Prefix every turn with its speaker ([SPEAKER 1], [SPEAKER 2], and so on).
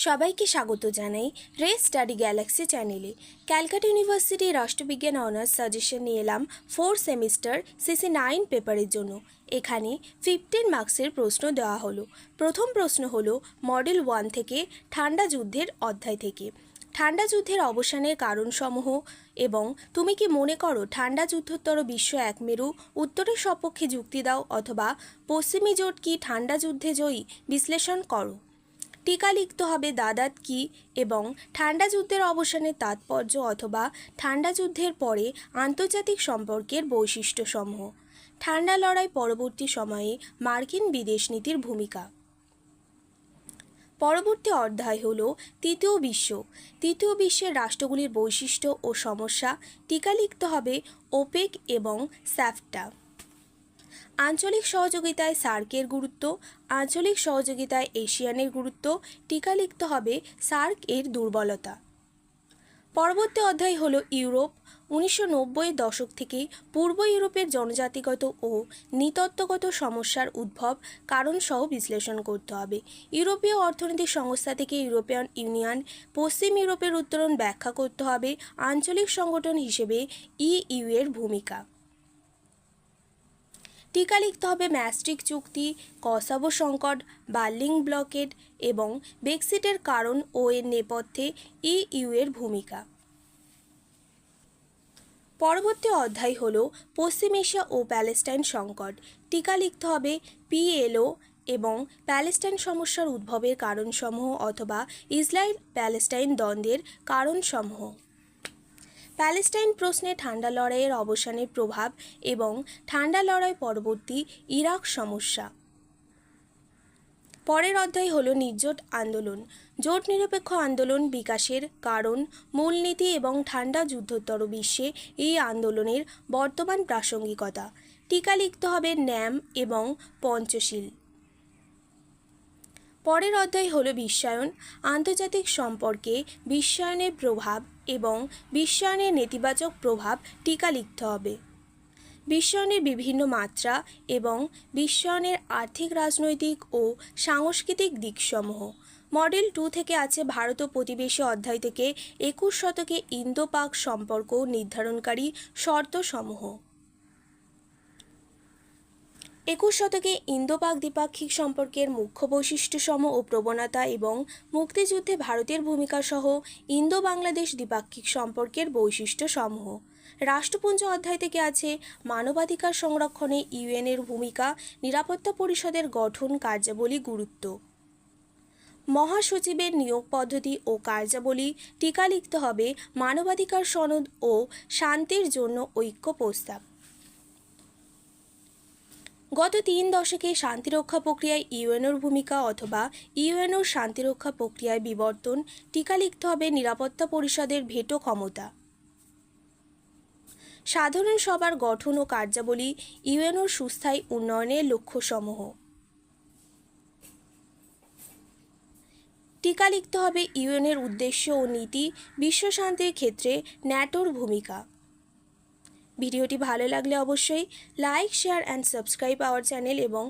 [SPEAKER 1] সবাইকে স্বাগত জানাই রে স্টাডি গ্যালাক্সি চ্যানেলে। ক্যালকাটা ইউনিভার্সিটি রাষ্ট্রবিজ্ঞান অনার্স সাজেশন নিয়ে এলাম 4 সেমিস্টার সিসি 9 পেপারের জন্য। এখানে 15 মার্কসের প্রশ্ন দেওয়া হলো। প্রথম প্রশ্ন হলো মডেল 1 থেকে ঠান্ডা যুদ্ধের অধ্যায় থেকে। ঠান্ডা যুদ্ধের অবসানের কারণসমূহ এবং তুমি কি মনে করো ঠান্ডা যুদ্ধোত্তর বিশ্ব এক মেরু, উত্তরের সপক্ষে যুক্তি দাও অথবা পশ্চিমী জোট কি ঠান্ডা যুদ্ধে জয়ী বিশ্লেষণ করো। টিকা লিখতে হবে দাদাত কি এবং ঠান্ডা যুদ্ধের অবসানের তাৎপর্য অথবা ঠান্ডা যুদ্ধের পরে আন্তর্জাতিক সম্পর্কের বৈশিষ্ট্যসমূহ। ঠান্ডা লড়াই পরবর্তী সময়ে মার্কিন বিদেশ নীতির ভূমিকা। পরবর্তী অধ্যায় হল তৃতীয় বিশ্ব। তৃতীয় বিশ্বের রাষ্ট্রগুলির বৈশিষ্ট্য ও সমস্যা। টিকা লিখতে হবে ওপেক এবং স্যাফটা। আঞ্চলিক সহযোগিতায় সার্কের গুরুত্ব। আঞ্চলিক সহযোগিতায় এশিয়ানের গুরুত্ব। টিকা লিখতে হবে সার্ক এর দুর্বলতা। পরবর্তী অধ্যায় হলো ইউরোপ। 1990 দশক থেকে পূর্ব ইউরোপের জনজাতিগত ও নৃতত্ত্বগত সমস্যার উদ্ভব কারণসহ বিশ্লেষণ করতে হবে। ইউরোপীয় অর্থনৈতিক সংস্থা থেকে ইউরোপিয়ান ইউনিয়ন, পশ্চিম ইউরোপের উত্তরণ ব্যাখ্যা করতে হবে। আঞ্চলিক সংগঠন হিসেবে ইইউ এর ভূমিকা। টিকা লিখতে হবে ম্যাস্ট্রিক চুক্তি, কসাভো সংকট, বার্লিন ব্লকেড এবং ব্রেক্সিটের কারণ ও এর নেপথ্যে ইইউ এর ভূমিকা। পরবর্তী অধ্যায় হল পশ্চিম এশিয়া ও প্যালেস্টাইন সংকট। টিকা লিখতে হবে পিএলও এবং প্যালেস্টাইন সমস্যার উদ্ভবের কারণসমূহ অথবা ইসরায়েল প্যালেস্টাইন দ্বন্দ্বের কারণসমূহ। প্যালেস্টাইন প্রশ্নে ঠান্ডা লড়াইয়ের অবসানের প্রভাব এবং ঠান্ডা লড়াই পরবর্তী ইরাক সমস্যা। পরের অধ্যায় হলো নির্জোট আন্দোলন। জোট নিরপেক্ষ আন্দোলন বিকাশের কারণ, মূলনীতি এবং ঠান্ডা যুদ্ধোত্তর বিশ্বে এই আন্দোলনের বর্তমান প্রাসঙ্গিকতা। টিকা লিখতে হবে ন্যাম এবং পঞ্চশীল। পরের অধ্যায় হলো বিশ্বায়ন। আন্তর্জাতিক সম্পর্কে বিশ্বায়নের প্রভাব এবং বিশ্বায়নের নেতিবাচক প্রভাব টিকা লিখতে হবে। বিশ্বায়নের বিভিন্ন মাত্রা এবং বিশ্বায়নের আর্থিক, রাজনৈতিক ও সাংস্কৃতিক দিকসমূহ। মডেল 2 থেকে আছে ভারত ও প্রতিবেশী অধ্যায় থেকে 21 শতকে ইন্দো পাক সম্পর্ক নির্ধারণকারী শর্তসমূহ। 21 শতকে ইন্দো পাক দ্বিপাক্ষিক সম্পর্কের মুখ্য বৈশিষ্ট্যসমূহ ও প্রবণতা এবং মুক্তিযুদ্ধে ভারতের ভূমিকা সহ ইন্দো বাংলাদেশ দ্বিপাক্ষিক সম্পর্কের বৈশিষ্ট্যসমূহ। রাষ্ট্রপুঞ্জ অধ্যায় থেকে আছে মানবাধিকার সংরক্ষণে ইউএনের ভূমিকা, নিরাপত্তা পরিষদের গঠন, কার্যাবলী, গুরুত্ব। মহাসচিবের নিয়োগ পদ্ধতি ও কার্যাবলী। টিকা লিখতে হবে মানবাধিকার সনদ ও শান্তির জন্য ঐক্য প্রস্তাব। গত 3 দশকে শান্তিরক্ষা প্রক্রিয়ায় ইউএনওর ভূমিকা অথবা ইউএনওর শান্তিরক্ষা প্রক্রিয়ায় বিবর্তন। টিকা লিখতে হবে নিরাপত্তা পরিষদের ভেটো ক্ষমতা। সাধারণ সভার গঠন ও কার্যাবলী। ইউএনওর সুস্থায়ী উন্নয়নের লক্ষ্যসমূহ। টিকা লিখতে হবে ইউএনের উদ্দেশ্য ও নীতি। বিশ্বশান্তির ক্ষেত্রে ন্যাটোর ভূমিকা। ভিডিওটি ভালো লাগলে অবশ্যই like, share and subscribe our channel এবং